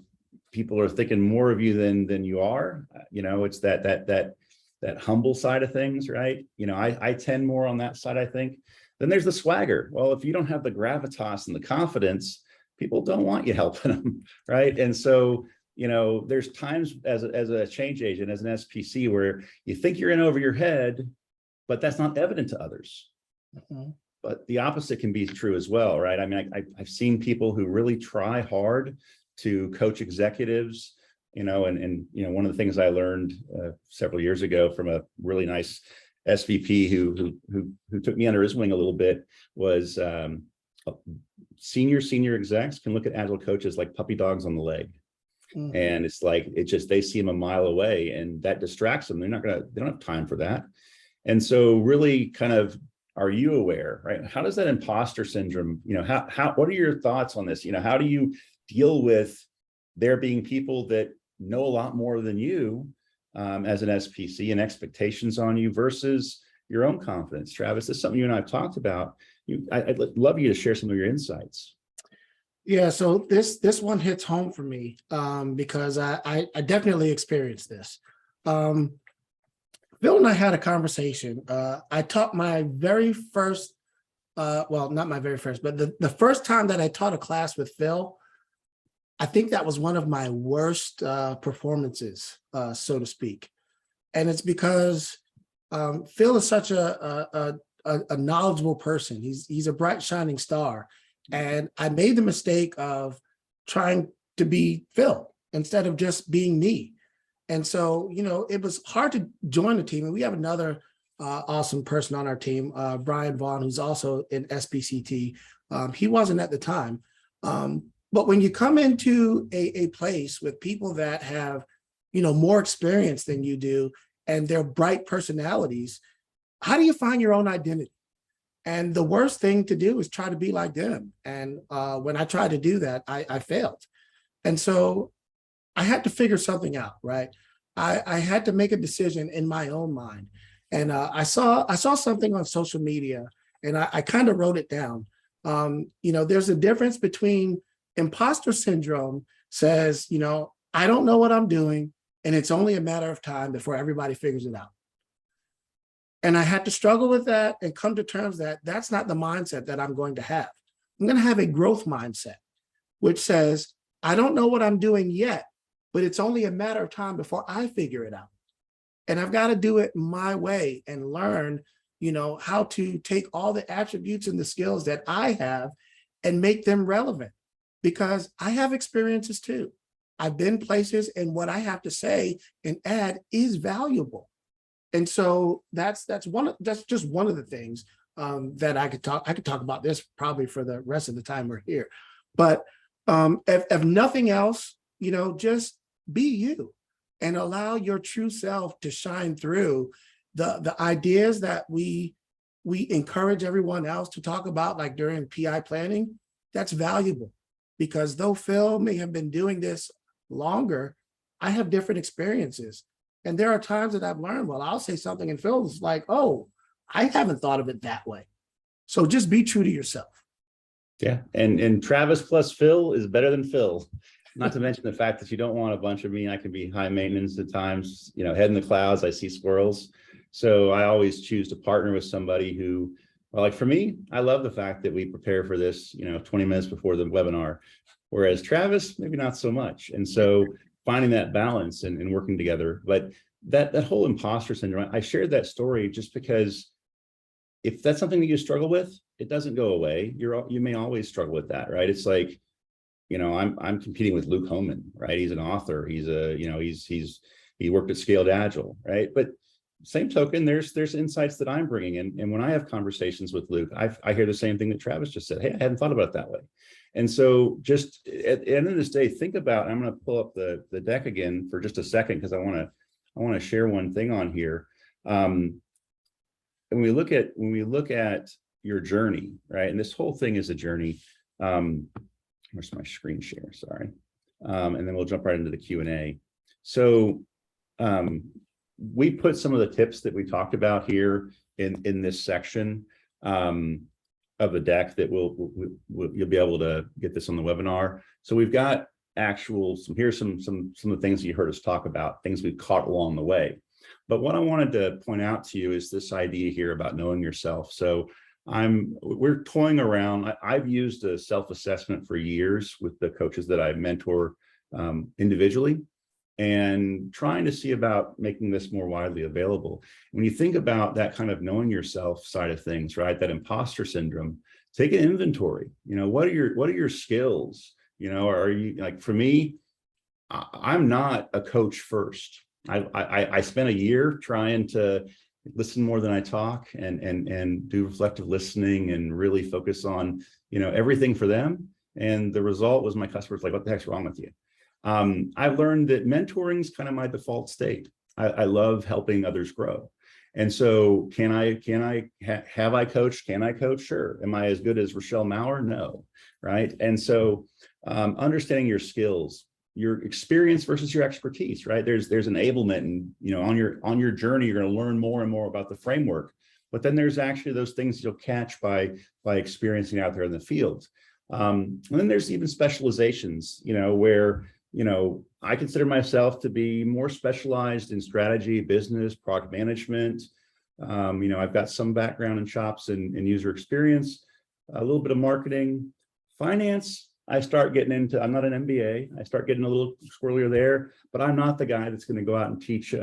people are thinking more of you than you are? You know, it's that humble side of things, right? You know, I tend more on that side, I think. Then there's the swagger. Well, if you don't have the gravitas and the confidence, people don't want you helping them, right? And so there's times as a change agent, as an SPC, where you think you're in over your head, but that's not evident to others. But the opposite can be true as well, right? I mean, I've seen people who really try hard to coach executives, and one of the things I learned several years ago from a really nice SVP who took me under his wing a little bit was senior execs can look at agile coaches like puppy dogs on the leg. And it's like, they see them a mile away, and that distracts them. They don't have time for that. And so really kind of, are you aware, right? How does that imposter syndrome, what are your thoughts on this? How do you deal with there being people that know a lot more than you as an SPC and expectations on you versus your own confidence? Travis, this is something you and I have talked about. I'd love you to share some of your insights. Yeah, so this one hits home for me because I definitely experienced this. Bill and I had a conversation. I taught my very first, well, not my very first, but the first time that I taught a class with Phil, I think that was one of my worst performances, so to speak. And it's because Phil is such a knowledgeable person. He's a bright, shining star. And I made the mistake of trying to be Phil instead of just being me. And so, it was hard to join the team. And we have another awesome person on our team, Brian Vaughn, who's also in SPCT. He wasn't at the time. But when you come into a place with people that have, more experience than you do, and they're bright personalities, how do you find your own identity? And the worst thing to do is try to be like them. And when I tried to do that, I failed. And so I had to figure something out, right? I had to make a decision in my own mind. And I saw something on social media, and I kind of wrote it down. There's a difference between imposter syndrome says, I don't know what I'm doing, and it's only a matter of time before everybody figures it out. And I had to struggle with that and come to terms that that's not the mindset that I'm going to have. I'm going to have a growth mindset, which says, I don't know what I'm doing yet, but it's only a matter of time before I figure it out. And I've got to do it my way and learn, how to take all the attributes and the skills that I have and make them relevant, because I have experiences too. I've been places, and what I have to say and add is valuable. And so that's just one of the things that I could talk about this probably for the rest of the time we're here. But if nothing else, just be you and allow your true self to shine through. The ideas that we encourage everyone else to talk about, like during PI planning, that's valuable, because though Phil may have been doing this longer, I have different experiences. And there are times that I've learned, well, I'll say something and Phil's like, oh, I haven't thought of it that way. So just be true to yourself. Yeah. And Travis plus Phil is better than Phil. Not to mention the fact that you don't want a bunch of me. I can be high maintenance at times, head in the clouds, I see squirrels. So I always choose to partner with somebody who, well, like for me, I love the fact that we prepare for this, 20 minutes before the webinar, whereas Travis, maybe not so much. And so finding that balance and working together. But that whole imposter syndrome, I shared that story just because if that's something that you struggle with, it doesn't go away. You may always struggle with that, right? It's like, I'm competing with Luke Homan, right? He's an author. He's he worked at Scaled Agile, right? But same token, there's insights that I'm bringing in. And when I have conversations with Luke, I hear the same thing that Travis just said. Hey, I hadn't thought about it that way. And so just at the end of this day, think about, I'm going to pull up the deck again for just a second, because I want to share one thing on here. And when we look at your journey, right? And this whole thing is a journey. Where's my screen share? Sorry. And then we'll jump right into the Q&A. So we put some of the tips that we talked about here in this section of the deck that you'll be able to get this on the webinar. So we've got here's some of the things you heard us talk about, things we've caught along the way. But what I wanted to point out to you is this idea here about knowing yourself. So we're toying around. I've used a self-assessment for years with the coaches that I mentor individually, and trying to see about making this more widely available. When you think about that kind of knowing yourself side of things, right, that imposter syndrome, take an inventory. What are your skills? Are you, like, for me, I'm not a coach first. I spent a year trying to listen more than I talk, and do reflective listening and really focus on everything for them. And the result was my customers like, what the heck's wrong with you? I've learned that mentoring is kind of my default state. I love helping others grow. And so have I coached? Can I coach? Sure. Am I as good as Rochelle Maurer? No. Right. And so understanding your skills, your experience versus your expertise, right? There's enablement, and on your journey, you're going to learn more and more about the framework. But then there's actually those things you'll catch by experiencing out there in the field. And then there's even specializations, where I consider myself to be more specialized in strategy, business, product management. I've got some background and chops in user experience, a little bit of marketing, finance. I start getting into, I'm not an MBA. I start getting a little squirrelier there, but I'm not the guy that's going to go out and teach.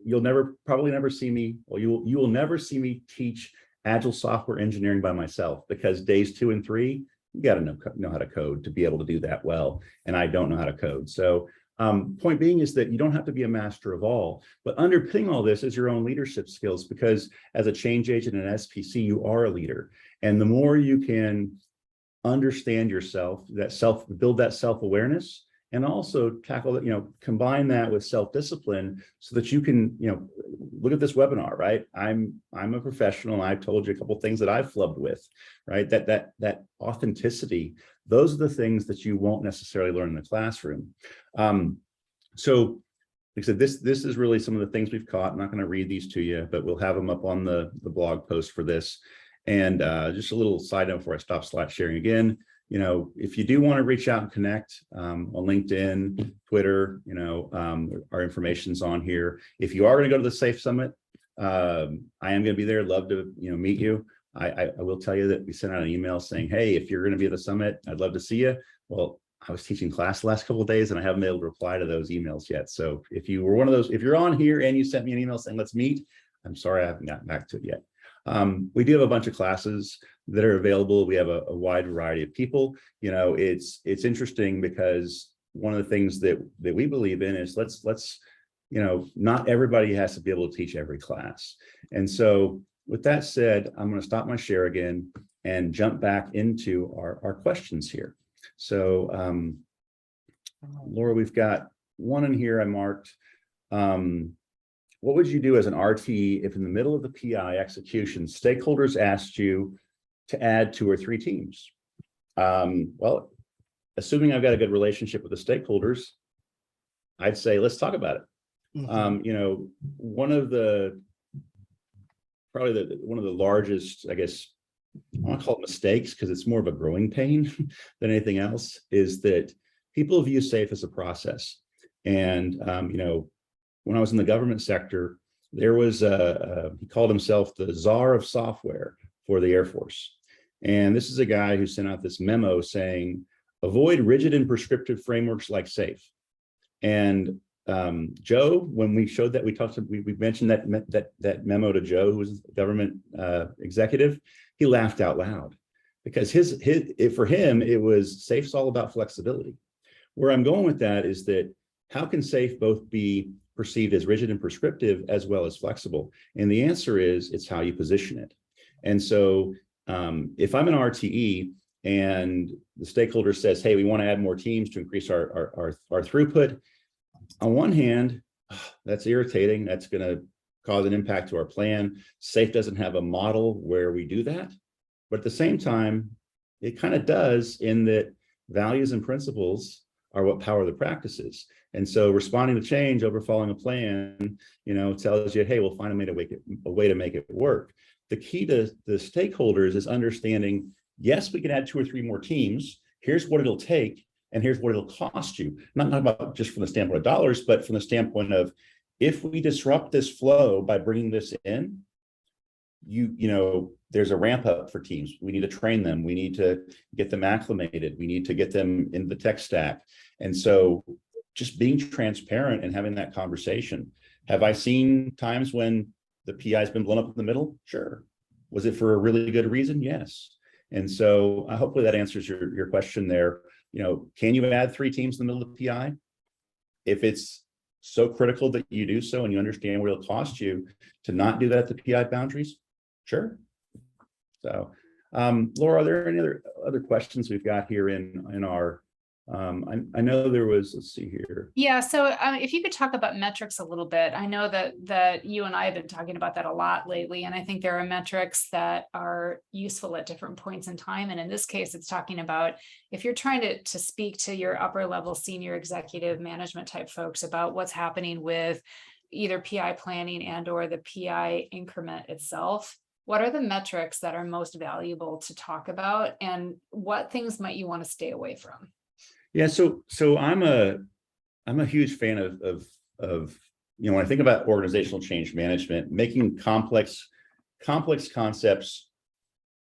You'll probably never see me, or you will never see me teach agile software engineering by myself, because days 2 and 3, you got to know how to code to be able to do that well. And I don't know how to code. So point being is that you don't have to be a master of all, but underpinning all this is your own leadership skills, because as a change agent in SPC, you are a leader. And the more you can understand yourself, build that self-awareness, and also tackle that, combine that with self-discipline, so that you can, look at this webinar, right? I'm a professional, and I've told you a couple of things that I've flubbed with, right? That authenticity, those are the things that you won't necessarily learn in the classroom. So like I said, this is really some of the things we've caught. I'm not going to read these to you, but we'll have them up on the blog post for this. And just a little side note before I stop slide sharing again, if you do want to reach out and connect on LinkedIn, Twitter, our information's on here. If you are going to go to the SAFE Summit, I am going to be there. Love to, meet you. I will tell you that we sent out an email saying, hey, if you're going to be at the summit, I'd love to see you. Well, I was teaching class the last couple of days, and I haven't been able to reply to those emails yet. So if you were one of those, if you're on here and you sent me an email saying, let's meet, I'm sorry, I haven't gotten back to it yet. We do have a bunch of classes that are available. We have a wide variety of people. It's interesting, because one of the things that we believe in is let's not everybody has to be able to teach every class. And so with that said, I'm going to stop my share again and jump back into our questions here. So Laura, we've got one in here I marked. What would you do as an RT if in the middle of the PI execution, stakeholders asked you to add 2 or 3 teams? Well, assuming I've got a good relationship with the stakeholders, I'd say, let's talk about it. Mm-hmm. One of the largest, I guess, I want to call it mistakes, because it's more of a growing pain than anything else, is that people view SAFE as a process. And, when I was in the government sector, there was he called himself the czar of software for the Air Force. And this is a guy who sent out this memo saying, avoid rigid and prescriptive frameworks like SAFE. And Joe, when we showed that, we mentioned that memo to Joe, who was a government executive, he laughed out loud, because for him, it was SAFE's all about flexibility. Where I'm going with that is that how can SAFE both be perceived as rigid and prescriptive as well as flexible? And the answer is, it's how you position it. And so if I'm an RTE and the stakeholder says, hey, we want to add more teams to increase our throughput, on one hand, that's irritating. That's going to cause an impact to our plan. SAFE doesn't have a model where we do that. But at the same time, it kind of does, in that values and principles are what power the practices. And so responding to change over following a plan, tells you, hey, we'll find a way to make it work. The key to the stakeholders is understanding, yes, we can add 2 or 3 more teams. Here's what it'll take, and here's what it'll cost you. Not about just from the standpoint of dollars, but from the standpoint of, if we disrupt this flow by bringing this in, there's a ramp up for teams. We need to train them. We need to get them acclimated. We need to get them in the tech stack. And so just being transparent and having that conversation. Have I seen times when the PI has been blown up in the middle? Sure. Was it for a really good reason? Yes. And so hopefully that answers your question there. Can you add 3 teams in the middle of the PI? If it's so critical that you do so and you understand what it'll cost you to not do that at the PI boundaries, sure. So, Laura, are there any other questions we've got here in our, I know there was, let's see here. Yeah, so if you could talk about metrics a little bit. I know that you and I have been talking about that a lot lately, and I think there are metrics that are useful at different points in time. And in this case, it's talking about if you're trying to speak to your upper level senior executive management type folks about what's happening with either PI planning and or the PI increment itself. What are the metrics that are most valuable to talk about, and what things might you want to stay away from? Yeah, so I'm a huge fan of when I think about organizational change management, making complex concepts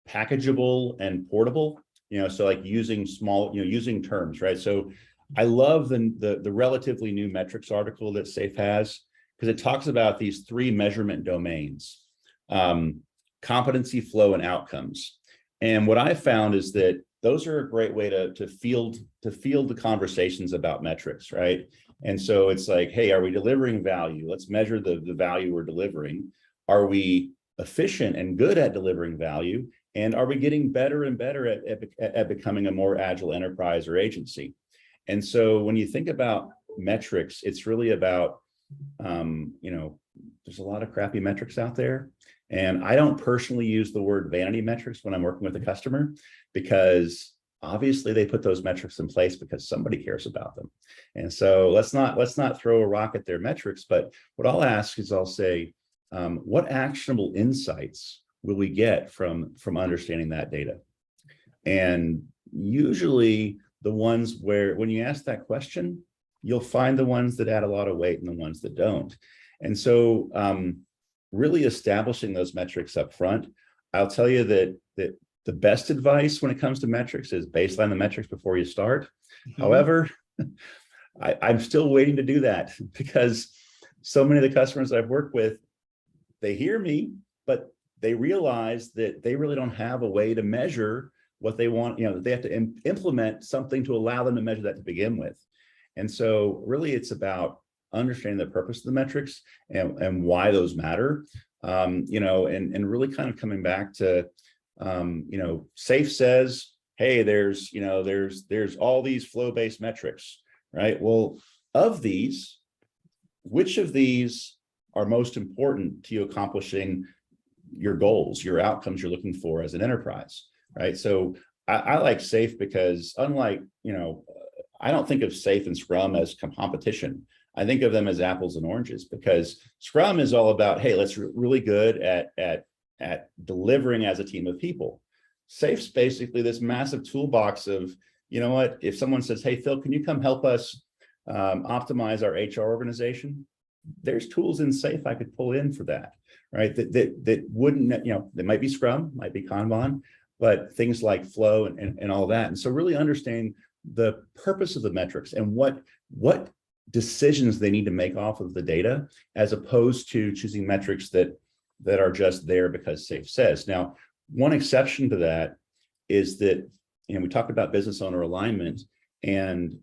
packageable and portable. So like using using terms, right? So I love the relatively new metrics article that SAFE has, because it talks about these 3 measurement domains: competency, flow, and outcomes. And what I found is that those are a great way to field the conversations about metrics, right? And so it's like, hey, are we delivering value? Let's measure the value we're delivering. Are we efficient and good at delivering value? And are we getting better and better at becoming a more agile enterprise or agency? And so when you think about metrics, it's really about, there's a lot of crappy metrics out there. And I don't personally use the word vanity metrics when I'm working with a customer, because obviously they put those metrics in place because somebody cares about them. And so let's not throw a rock at their metrics. But what I'll ask is, I'll say, what actionable insights will we get from understanding that data? And usually the ones where, when you ask that question, you'll find the ones that add a lot of weight and the ones that don't. And so really establishing those metrics up front. I'll tell you that the best advice when it comes to metrics is baseline the metrics before you start. Mm-hmm. However, I'm still waiting to do that, because so many of the customers I've worked with, they hear me, but they realize that they really don't have a way to measure what they want. They have to implement something to allow them to measure that to begin with. And so really it's about understanding the purpose of the metrics and why those matter, and really kind of coming back to, SAFE says, hey, there's all these flow-based metrics, right? Well, of these, which of these are most important to you accomplishing your goals, your outcomes you're looking for as an enterprise, right? So I like SAFE because, unlike, I don't think of SAFE and Scrum as competition. I think of them as apples and oranges, because Scrum is all about, hey, let's really good at delivering as a team of people. SAFE's basically this massive toolbox of, if someone says, hey, Phil, can you come help us optimize our HR organization? There's tools in SAFE I could pull in for that, right? That wouldn't, they might be Scrum, might be Kanban, but things like flow and all that. And so really understanding the purpose of the metrics and what decisions they need to make off of the data, as opposed to choosing metrics that are just there because SAFE says. Now, one exception to that is that, we talked about business owner alignment, and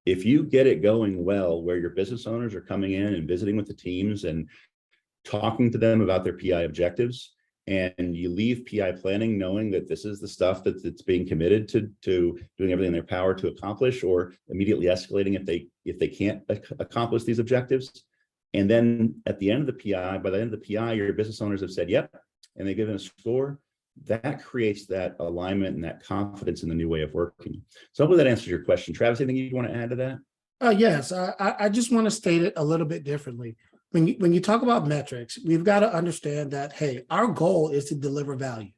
if you get it going well, where your business owners are coming in and visiting with the teams and talking to them about their PI objectives, and you leave PI planning knowing that this is the stuff that's being committed to doing everything in their power to accomplish, or immediately escalating if they can't accomplish these objectives. And then at the end of the PI, by the end of the PI, your business owners have said, yep, and they give it a score. That creates that alignment and that confidence in the new way of working. So hopefully that answers your question. Travis, anything you want to add to that? Yes, I just want to state it a little bit differently. When you talk about metrics, we've got to understand that, hey, our goal is to deliver value.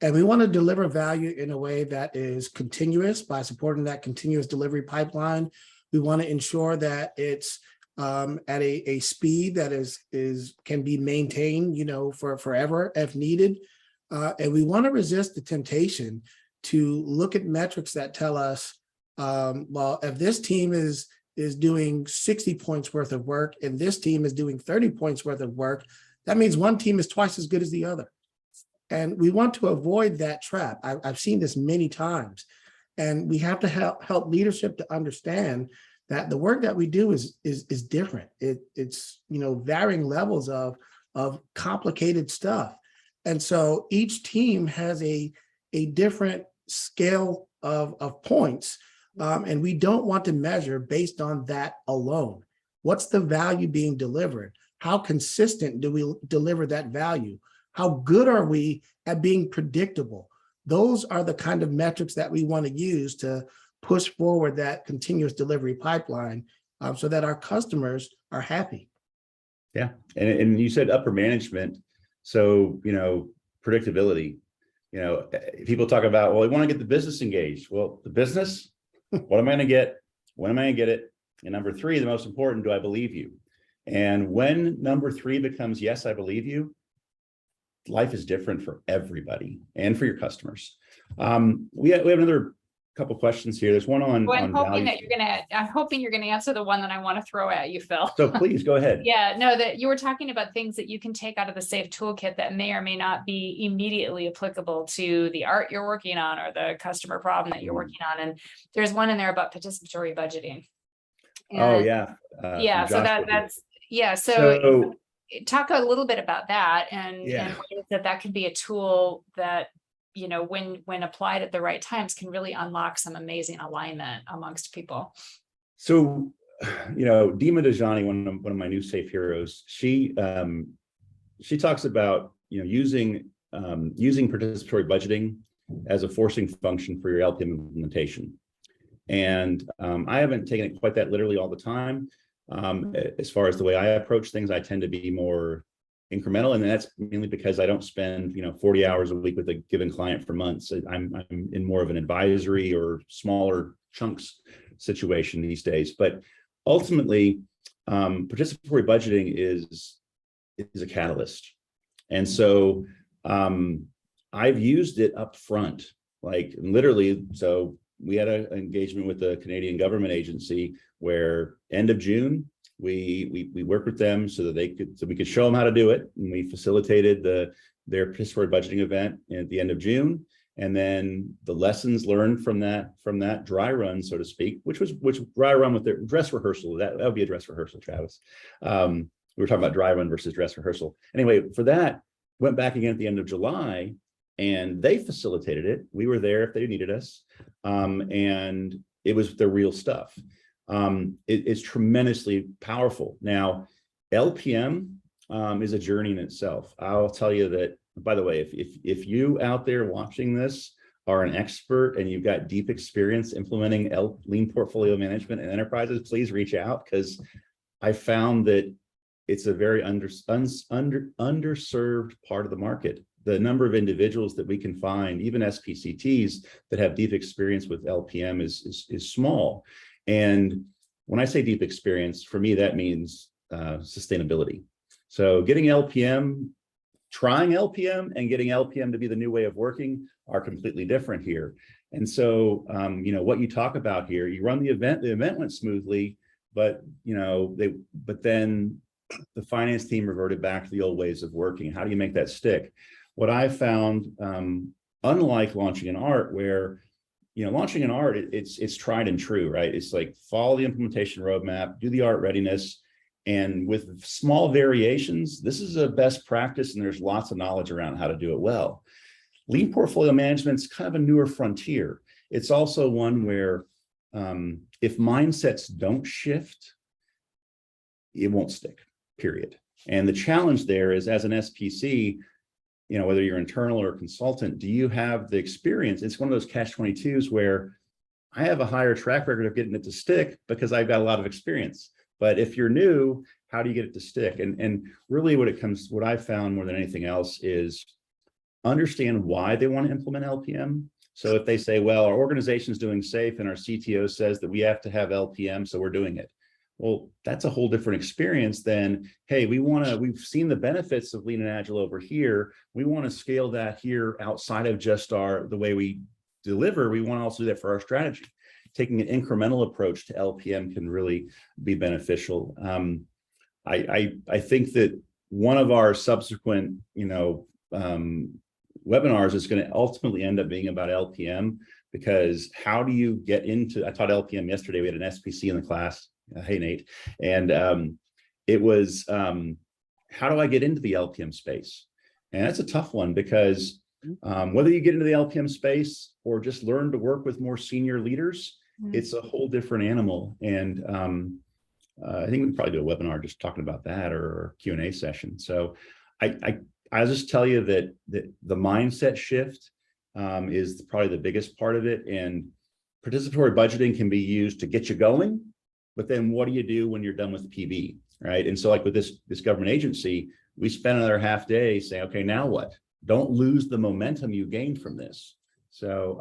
And we want to deliver value in a way that is continuous by supporting that continuous delivery pipeline. We want to ensure that it's at a speed that can be maintained, for forever if needed. And we want to resist the temptation to look at metrics that tell us, well, if this team is is doing 60 points worth of work and this team is doing 30 points worth of work, that means one team is twice as good as the other. And we want to avoid that trap. I've seen this many times. And we have to help leadership to understand that the work that we do is different. It's varying levels of complicated stuff. And so each team has a different scale of points. And we don't want to measure based on that alone. What's the value being delivered? How consistent do we deliver that value? How good are we at being predictable? Those are the kind of metrics that we want to use to push forward that continuous delivery pipeline so that our customers are happy. Yeah. And you said upper management. So, predictability, people talk about, well, we want to get the business engaged. Well, the business, what am I going to get? When am I going to get it? And number three, the most important, do I believe you? And when number three becomes, yes, I believe you, life is different for everybody and for your customers. We have another couple questions here. There's one on I'm hoping value. that I'm hoping you're gonna answer the one that I want to throw at you, Phil. So please go ahead. Yeah, no, that you were talking about things that you can take out of the SAFE toolkit that may or may not be immediately applicable to the art you're working on or the customer problem that you're working on. And there's one in there about participatory budgeting. Oh And yeah. yeah, so that's yeah. So talk a little bit about that and Yeah. ways that can be a tool that when applied at the right times can really unlock some amazing alignment amongst people. So, Dima Dajani, one of my new SAFE heroes, she talks about using participatory budgeting as a forcing function for your LPM implementation. And I haven't taken it quite that literally all the time. As far as the way I approach things, I tend to be more incremental, and that's mainly because I don't spend 40 hours a week with a given client for months. I'm in more of an advisory or smaller chunks situation these days. But ultimately, participatory budgeting is a catalyst, and so I've used it up front, like literally. So we had an engagement with the Canadian government agency where end of June, we worked with them so that we could show them how to do it. And we facilitated their participatory budgeting event at the end of June. And then the lessons learned from that dry run, so to speak, which dry run with their dress rehearsal, that would be a dress rehearsal, Travis. We were talking about dry run versus dress rehearsal. Anyway, for that, went back again at the end of July, and they facilitated it. We were there if they needed us. And it was the real stuff. It's tremendously powerful. Now, LPM is a journey in itself. I'll tell you that, by the way, if you out there watching this are an expert and you've got deep experience implementing lean portfolio management in enterprises, please reach out, because I found that it's a very underserved part of the market. The number of individuals that we can find, even SPCTs that have deep experience with LPM is small. And when I say deep experience, for me, that means sustainability. So getting LPM, trying LPM and getting LPM to be the new way of working are completely different here. And so, what you talk about here, you run the event went smoothly, but then the finance team reverted back to the old ways of working. How do you make that stick? What I found, unlike launching an ART, where launching an ART, it's tried and true, right? It's like follow the implementation roadmap, do the ART readiness, and with small variations, this is a best practice, and there's lots of knowledge around how to do it well. Lean portfolio management is kind of a newer frontier. It's also one where if mindsets don't shift, it won't stick, period. And the challenge there is, as an SPC, whether you're internal or consultant, do you have the experience? It's one of those catch-22s where I have a higher track record of getting it to stick because I've got a lot of experience. But if you're new, how do you get it to stick? And really what I found more than anything else is understand why they want to implement LPM. So if they say, well, our organization is doing SAFE and our CTO says that we have to have LPM, so we're doing it. Well, that's a whole different experience than, hey, we've seen the benefits of Lean and Agile over here. We want to scale that here outside of just the way we deliver. We want to also do that for our strategy. taking an incremental approach to LPM can really be beneficial. I think that one of our subsequent, webinars is going to ultimately end up being about LPM, because how do you get into, I taught LPM yesterday, we had an SPC in the class, hey Nate, and it was, how do I get into the LPM space? And that's a tough one, because whether you get into the LPM space or just learn to work with more senior leaders, it's a whole different animal. And I think we can probably do a webinar just talking about that, or a Q&A session. So I'll just tell you that the mindset shift is probably the biggest part of it. And participatory budgeting can be used to get you going, but then what do you do when you're done with PB, right? And so like with this government agency, we spent another half day saying, okay, now what? Don't lose the momentum you gained from this. So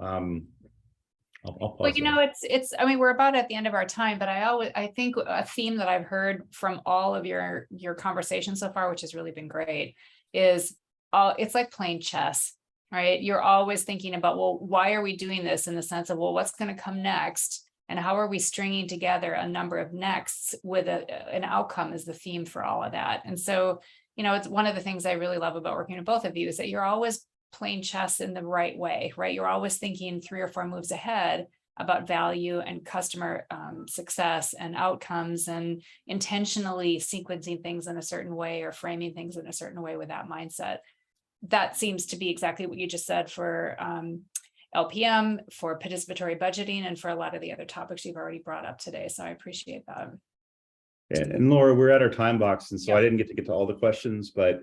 I'll pause. Well, it's, I mean, we're about at the end of our time, but I think a theme that I've heard from all of your conversations so far, which has really been great, is it's like playing chess, right? You're always thinking about, well, why are we doing this, in the sense of, well, what's going to come next? And how are we stringing together a number of nexts with an outcome is the theme for all of that. And so, it's one of the things I really love about working with both of you, is that you're always playing chess in the right way, right? You're always thinking 3 or 4 moves ahead about value and customer success and outcomes, and intentionally sequencing things in a certain way or framing things in a certain way with that mindset. That seems to be exactly what you just said for LPM, for participatory budgeting, and for a lot of the other topics you've already brought up today. So I appreciate that. And Laura, we're at our time box, and so I didn't get to all the questions, but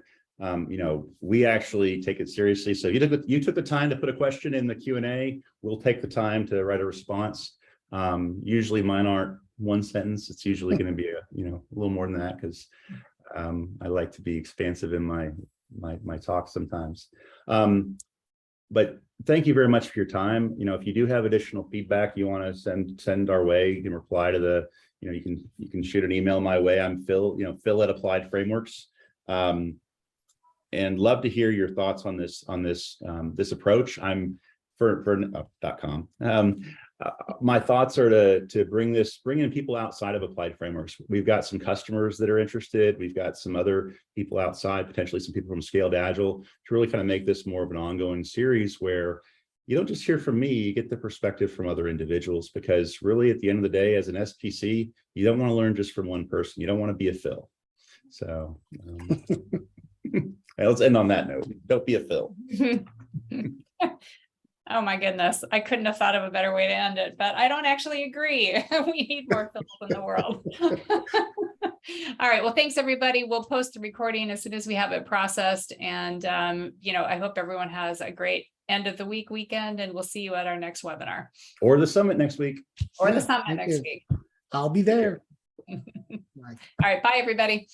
we actually take it seriously. So you took the time to put a question in the Q&A. We'll take the time to write a response. Usually mine aren't one sentence. It's usually going to be a little more than that, because I like to be expansive in my talk sometimes. But thank you very much for your time. If you do have additional feedback you want to send our way, you can reply to the, you can shoot an email my way. I'm Phil, Phil at Applied Frameworks. And love to hear your thoughts on this this approach. I'm for.com. My thoughts are to bring in people outside of Applied Frameworks. We've got some customers that are interested. We've got some other people outside, potentially some people from Scaled Agile, to really kind of make this more of an ongoing series where you don't just hear from me, you get the perspective from other individuals, because really at the end of the day, as an SPC, you don't want to learn just from one person. You don't want to be a Phil. So let's end on that note. Don't be a Phil. Oh my goodness. I couldn't have thought of a better way to end it, but I don't actually agree. We need more Phils in the world. All right. Well, thanks everybody. We'll post the recording as soon as we have it processed. And, I hope everyone has a great end of the weekend, and we'll see you at our next webinar. Or the summit next week. Or the summit next week. I'll be there. All right. Bye, everybody.